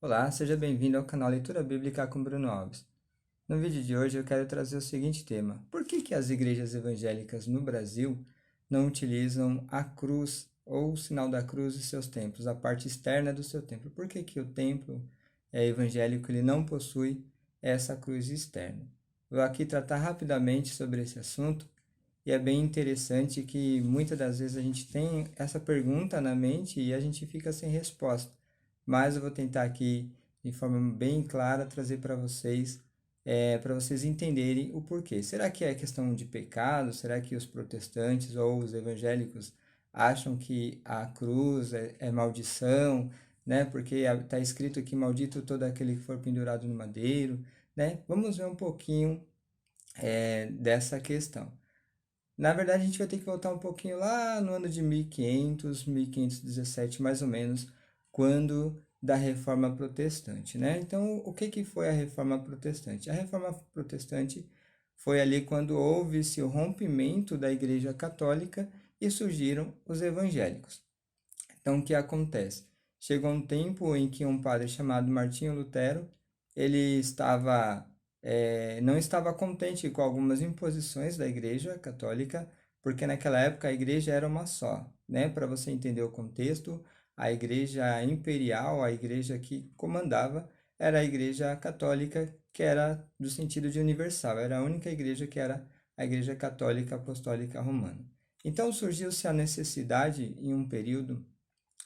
Olá, seja bem-vindo ao canal Leitura Bíblica com Bruno Alves. No vídeo de hoje eu quero trazer o seguinte tema: por que as igrejas evangélicas no Brasil não utilizam a cruz ou o sinal da cruz em seus templos, a parte externa do seu templo? Por que o templo evangélico ele não possui essa cruz externa? Vou aqui tratar rapidamente sobre esse assunto e é bem interessante que muitas das vezes a gente tem essa pergunta na mente e a gente fica sem resposta. Mas eu vou tentar aqui, de forma bem clara, trazer para vocês entenderem o porquê. Será que é questão de pecado? Será que os protestantes ou os evangélicos acham que a cruz é maldição, né? Porque está escrito aqui, maldito todo aquele que for pendurado no madeiro, né? Vamos ver um pouquinho dessa questão. Na verdade, a gente vai ter que voltar um pouquinho lá no ano de 1500, 1517, mais ou menos, quando da Reforma Protestante, né? Então, o que foi a Reforma Protestante? A Reforma Protestante foi ali quando houve-se o rompimento da Igreja Católica e surgiram os evangélicos. Então, o que acontece? Chegou um tempo em que um padre chamado Martinho Lutero, ele não estava contente com algumas imposições da Igreja Católica, porque naquela época a Igreja era uma só, né? Para você entender o contexto, a Igreja Imperial, a Igreja que comandava, era a Igreja Católica, que era do sentido de universal, era a única igreja que era a Igreja Católica Apostólica Romana. Então surgiu-se a necessidade, em um período,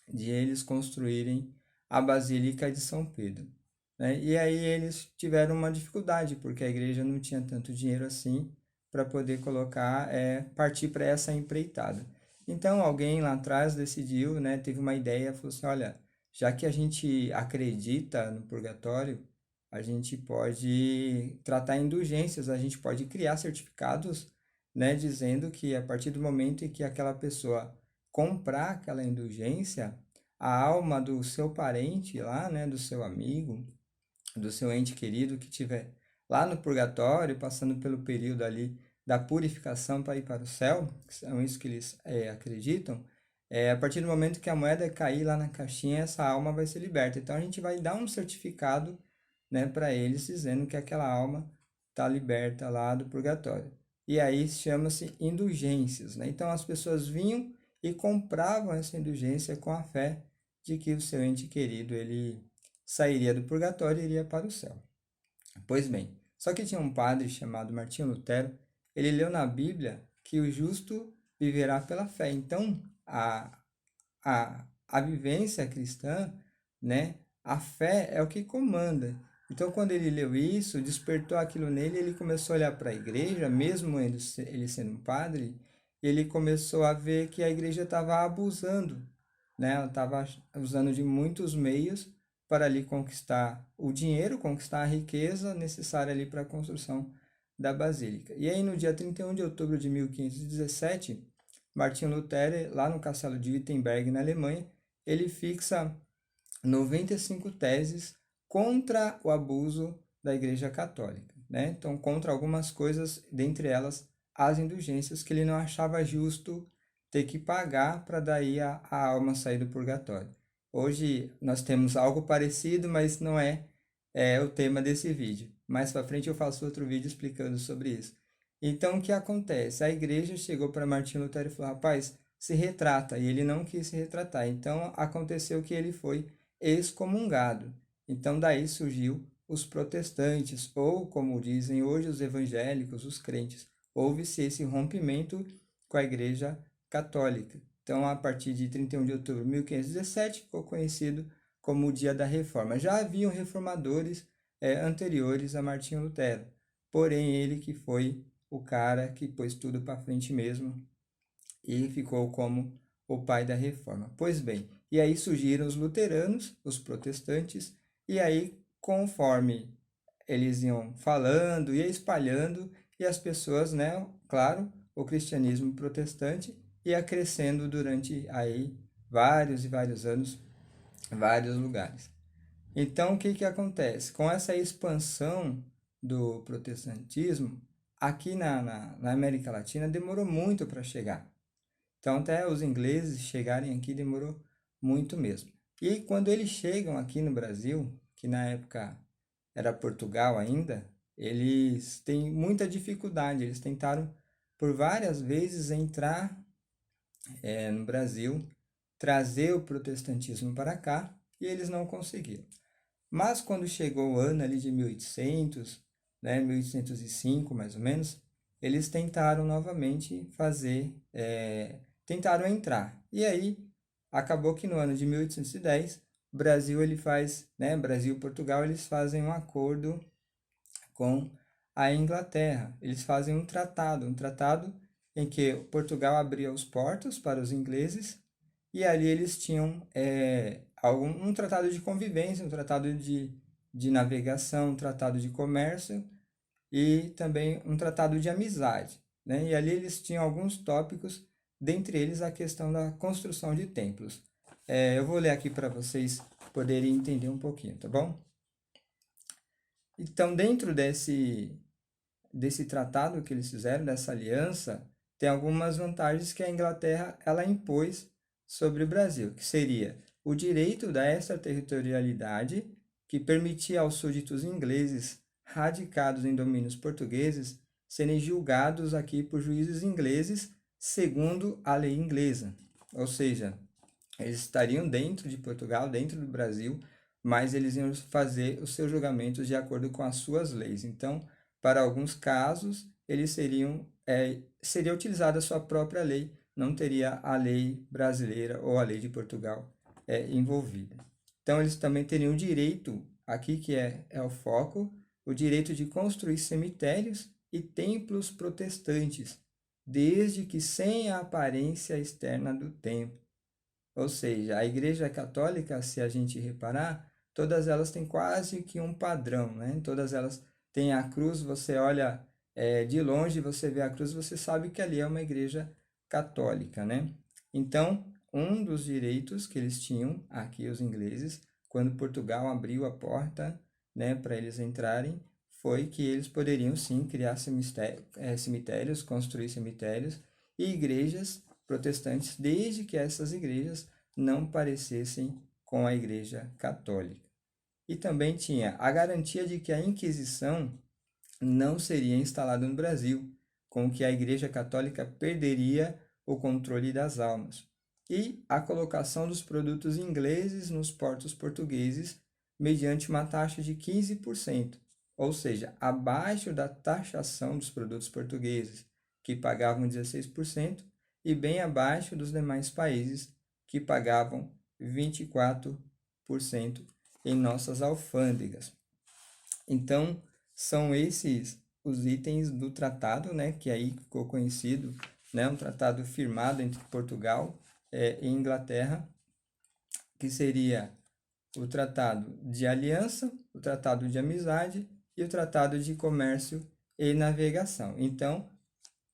de eles construírem a Basílica de São Pedro, né? E aí eles tiveram uma dificuldade, porque a igreja não tinha tanto dinheiro assim para poder partir para essa empreitada. Então alguém lá atrás decidiu, né, teve uma ideia, falou assim, olha, já que a gente acredita no purgatório, a gente pode tratar indulgências, a gente pode criar certificados, né, dizendo que a partir do momento em que aquela pessoa comprar aquela indulgência, a alma do seu parente lá, né, do seu amigo, do seu ente querido que tiver lá no purgatório, passando pelo período ali da purificação para ir para o céu, que são isso que eles acreditam, a partir do momento que a moeda cair lá na caixinha, essa alma vai ser liberta. Então a gente vai dar um certificado, né, para eles dizendo que aquela alma está liberta lá do purgatório. E aí chama-se indulgências, né? Então as pessoas vinham e compravam essa indulgência com a fé de que o seu ente querido ele sairia do purgatório e iria para o céu. Pois bem, só que tinha um padre chamado Martinho Lutero, ele leu na Bíblia que o justo viverá pela fé. Então, a vivência cristã, né, a fé é o que comanda. Então, quando ele leu isso, despertou aquilo nele, ele começou a olhar para a igreja, mesmo ele sendo um padre, ele começou a ver que a igreja estava abusando, né? Ela estava usando de muitos meios para ali conquistar o dinheiro, conquistar a riqueza necessária ali para a construção da basílica. E aí, no dia 31 de outubro de 1517, Martinho Lutero, lá no castelo de Wittenberg, na Alemanha, ele fixa 95 teses contra o abuso da Igreja Católica, né? Então, contra algumas coisas, dentre elas as indulgências que ele não achava justo ter que pagar para daí a alma sair do purgatório. Hoje nós temos algo parecido, mas não é o tema desse vídeo. Mais para frente eu faço outro vídeo explicando sobre isso. Então, o que acontece? A igreja chegou para Martinho Lutero e falou: rapaz, se retrata. E ele não quis se retratar. Então, aconteceu que ele foi excomungado. Então, daí surgiu os protestantes, ou como dizem hoje os evangélicos, os crentes. Houve-se esse rompimento com a igreja católica. Então, a partir de 31 de outubro de 1517, ficou conhecido como o Dia da Reforma. Já haviam reformadores anteriores a Martinho Lutero, porém ele que foi o cara que pôs tudo para frente mesmo e ficou como o pai da reforma. Pois bem, e aí surgiram os luteranos, os protestantes, e aí conforme eles iam falando, ia espalhando, e as pessoas, né, claro, o cristianismo protestante ia crescendo durante aí vários e vários anos, vários lugares. Então, o que que acontece? Com essa expansão do protestantismo, aqui na América Latina demorou muito para chegar. Então, até os ingleses chegarem aqui demorou muito mesmo. E quando eles chegam aqui no Brasil, que na época era Portugal ainda, eles têm muita dificuldade. Eles tentaram por várias vezes entrar no Brasil, trazer o protestantismo para cá, e eles não conseguiram. Mas quando chegou o ano ali de 1800, né, 1805 mais ou menos, eles tentaram novamente tentaram entrar. E aí acabou que no ano de 1810, o Brasil ele faz, né, Brasil e Portugal eles fazem um acordo com a Inglaterra. Eles fazem um tratado em que Portugal abria os portos para os ingleses e ali eles tinham um tratado de convivência, um tratado de navegação, um tratado de comércio e também um tratado de amizade, né? E ali eles tinham alguns tópicos, dentre eles a questão da construção de templos. Eu vou ler aqui para vocês poderem entender um pouquinho, tá bom? Então, dentro desse tratado que eles fizeram, dessa aliança, tem algumas vantagens que a Inglaterra ela impôs sobre o Brasil, que seria o direito da extraterritorialidade, que permitia aos súditos ingleses radicados em domínios portugueses serem julgados aqui por juízes ingleses segundo a lei inglesa. Ou seja, eles estariam dentro de Portugal, dentro do Brasil, mas eles iam fazer os seus julgamentos de acordo com as suas leis. Então, para alguns casos, seria utilizada a sua própria lei, não teria a lei brasileira ou a lei de Portugal envolvida. Então, eles também teriam o direito, aqui que é o foco, o direito de construir cemitérios e templos protestantes, desde que sem a aparência externa do templo. Ou seja, a Igreja Católica, se a gente reparar, todas elas têm quase que um padrão, né? Todas elas têm a cruz, você olha de longe, você vê a cruz, você sabe que ali é uma igreja católica, né? Então, um dos direitos que eles tinham aqui, os ingleses, quando Portugal abriu a porta, né, para eles entrarem, foi que eles poderiam sim criar cemitérios, construir cemitérios e igrejas protestantes, desde que essas igrejas não parecessem com a Igreja Católica. E também tinha a garantia de que a Inquisição não seria instalada no Brasil, com que a Igreja Católica perderia o controle das almas. E a colocação dos produtos ingleses nos portos portugueses mediante uma taxa de 15%, ou seja, abaixo da taxação dos produtos portugueses, que pagavam 16%, e bem abaixo dos demais países, que pagavam 24% em nossas alfândegas. Então, são esses os itens do tratado, né, que aí ficou conhecido, né, um tratado firmado entre Portugal e Inglaterra, que seria o tratado de aliança, o tratado de amizade e o tratado de comércio e navegação. Então,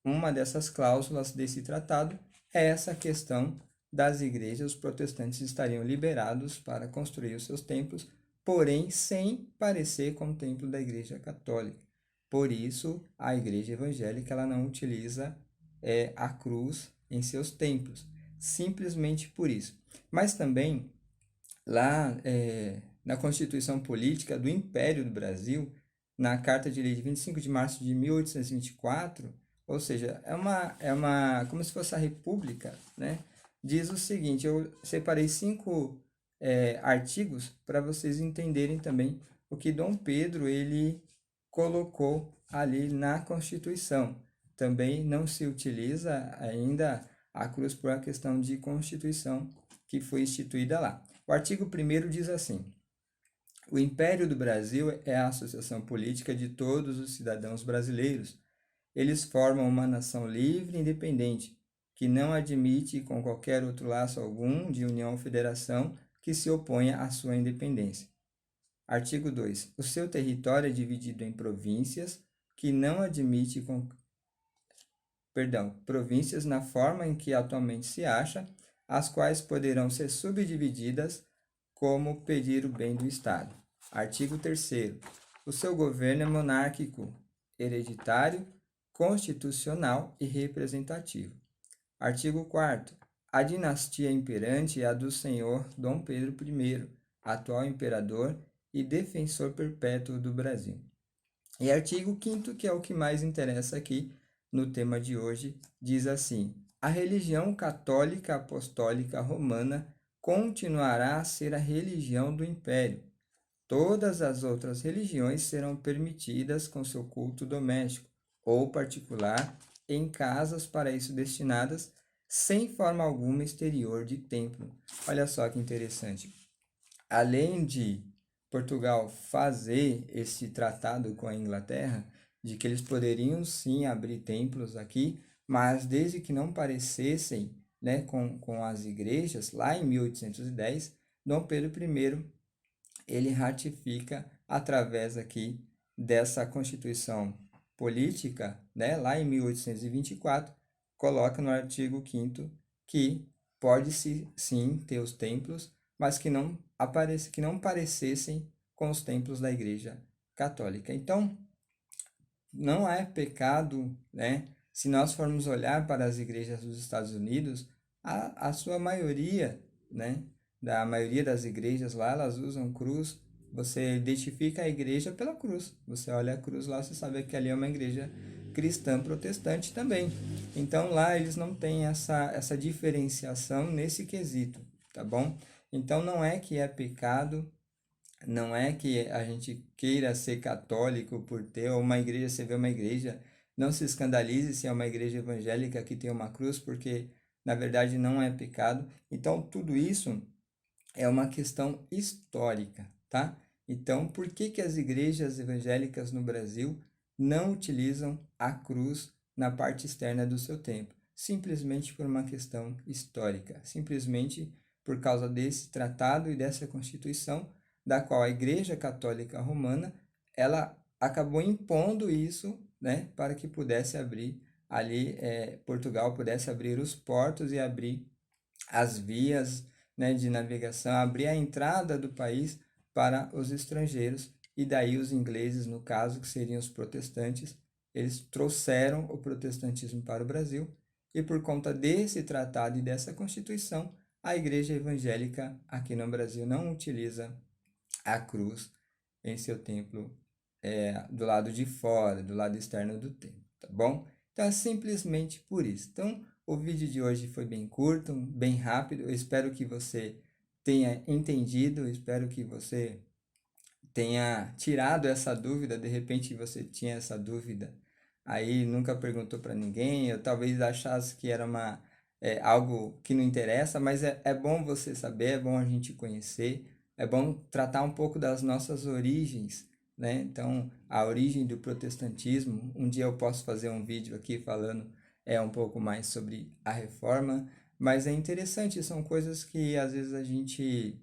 uma dessas cláusulas desse tratado é essa questão das igrejas. Os protestantes estariam liberados para construir os seus templos, porém sem parecer com o templo da Igreja Católica. Por isso, a Igreja Evangélica ela não utiliza a cruz em seus templos, simplesmente por isso. Mas também, lá na Constituição Política do Império do Brasil, na Carta de Lei de 25 de março de 1824, ou seja, como se fosse a República, né? Diz o seguinte, eu separei 5 artigos para vocês entenderem também o que Dom Pedro ele colocou ali na Constituição. Também não se utiliza ainda a cruz por uma questão de Constituição que foi instituída lá. O artigo 1º diz assim: o Império do Brasil é a associação política de todos os cidadãos brasileiros. Eles formam uma nação livre e independente, que não admite com qualquer outro laço algum de união ou federação que se oponha à sua independência. Artigo 2. O seu território é dividido em províncias, que não admite províncias na forma em que atualmente se acha, as quais poderão ser subdivididas como pedir o bem do Estado. Artigo 3º. O seu governo é monárquico, hereditário, constitucional e representativo. Artigo 4º. A dinastia imperante é a do senhor Dom Pedro I, atual imperador, e defensor perpétuo do Brasil. E artigo 5º, que é o que mais interessa aqui no tema de hoje, diz assim: a religião católica apostólica romana continuará a ser a religião do Império. Todas as outras religiões serão permitidas com seu culto doméstico ou particular em casas para isso destinadas, sem forma alguma exterior de templo. Olha só que interessante. Além de Portugal fazer esse tratado com a Inglaterra, de que eles poderiam sim abrir templos aqui, mas desde que não parecessem, né, com as igrejas, lá em 1810, Dom Pedro I ele ratifica através aqui dessa Constituição Política, né, lá em 1824, coloca no artigo 5º que pode-se sim ter os templos, mas que não parecessem com os templos da Igreja Católica. Então, não é pecado, né? Se nós formos olhar para as igrejas dos Estados Unidos, a sua maioria, né? Da maioria das igrejas lá, elas usam cruz. Você identifica a igreja pela cruz. Você olha a cruz lá, você sabe que ali é uma igreja cristã protestante também. Então lá eles não têm essa diferenciação nesse quesito, tá bom? Então não é que é pecado, não é que a gente queira ser católico por ter uma igreja, você vê uma igreja, não se escandalize se é uma igreja evangélica que tem uma cruz, porque na verdade não é pecado. Então tudo isso é uma questão histórica, tá? Então, por que que as igrejas evangélicas no Brasil não utilizam a cruz na parte externa do seu templo? Simplesmente por uma questão histórica, simplesmente por causa desse tratado e dessa Constituição, da qual a Igreja Católica Romana, ela acabou impondo isso, né, para que pudesse abrir ali, Portugal pudesse abrir os portos e abrir as vias, né, de navegação, abrir a entrada do país para os estrangeiros, e daí os ingleses, no caso, que seriam os protestantes, eles trouxeram o protestantismo para o Brasil, e por conta desse tratado e dessa Constituição, a Igreja Evangélica aqui no Brasil não utiliza a cruz em seu templo, do lado de fora, do lado externo do templo, tá bom? Então é simplesmente por isso. Então o vídeo de hoje foi bem curto, bem rápido. Eu espero que você tenha entendido, eu espero que você tenha tirado essa dúvida. De repente você tinha essa dúvida aí, nunca perguntou para ninguém, ou talvez achasse que era algo que não interessa, mas é bom você saber, é bom a gente conhecer, é bom tratar um pouco das nossas origens, né? Então, a origem do protestantismo, um dia eu posso fazer um vídeo aqui falando um pouco mais sobre a reforma, mas é interessante, são coisas que às vezes a gente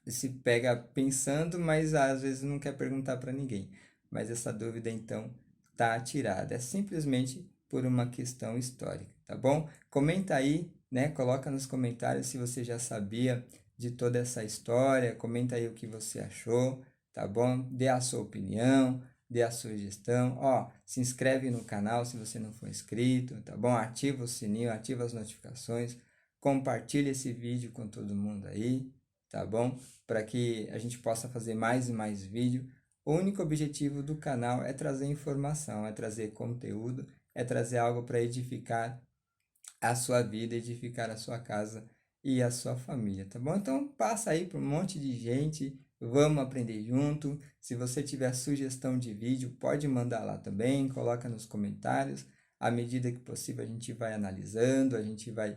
se pega pensando, mas às vezes não quer perguntar para ninguém. Mas essa dúvida então tá tirada. É simplesmente por uma questão histórica, tá bom? Comenta aí, né? Coloca nos comentários se você já sabia de toda essa história. Comenta aí o que você achou, tá bom? Dê a sua opinião, dê a sugestão. Ó, se inscreve no canal se você não for inscrito, tá bom? Ativa o sininho, ativa as notificações. Compartilha esse vídeo com todo mundo aí, tá bom? Para que a gente possa fazer mais e mais vídeo. O único objetivo do canal é trazer informação, é trazer conteúdo, é trazer algo para edificar a sua vida, edificar a sua casa e a sua família, tá bom? Então passa aí para um monte de gente, vamos aprender junto. Se você tiver sugestão de vídeo, pode mandar lá também, coloca nos comentários. À medida que possível a gente vai analisando, a gente vai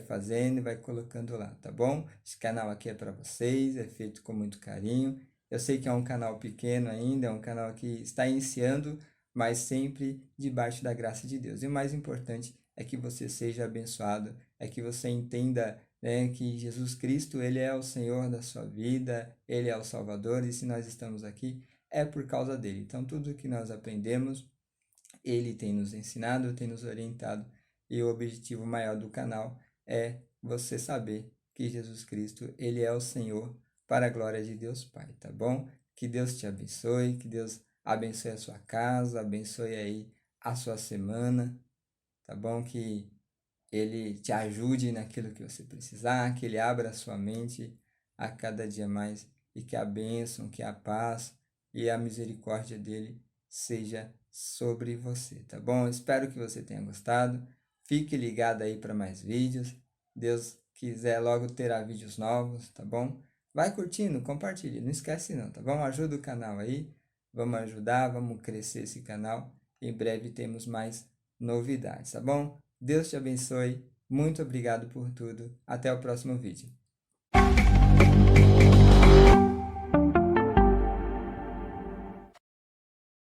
fazendo e vai colocando lá, tá bom? Esse canal aqui é para vocês, é feito com muito carinho. Eu sei que é um canal pequeno ainda, é um canal que está iniciando, mas sempre debaixo da graça de Deus. E o mais importante é que você seja abençoado, é que você entenda, né, que Jesus Cristo, ele é o Senhor da sua vida, ele é o Salvador, e se nós estamos aqui é por causa dele. Então, tudo que nós aprendemos, ele tem nos ensinado, tem nos orientado, e o objetivo maior do canal é você saber que Jesus Cristo, ele é o Senhor para a glória de Deus Pai, tá bom? Que Deus te abençoe, que Deus abençoe a sua casa, abençoe aí a sua semana, tá bom? Que ele te ajude naquilo que você precisar, que ele abra a sua mente a cada dia mais e que a bênção, que a paz e a misericórdia dele seja sobre você, tá bom? Espero que você tenha gostado. Fique ligado aí para mais vídeos. Deus quiser, logo terá vídeos novos, tá bom? Vai curtindo, compartilhe, não esquece não, tá bom? Ajuda o canal aí, vamos ajudar, vamos crescer esse canal. Em breve temos mais novidades, tá bom? Deus te abençoe, muito obrigado por tudo, até o próximo vídeo.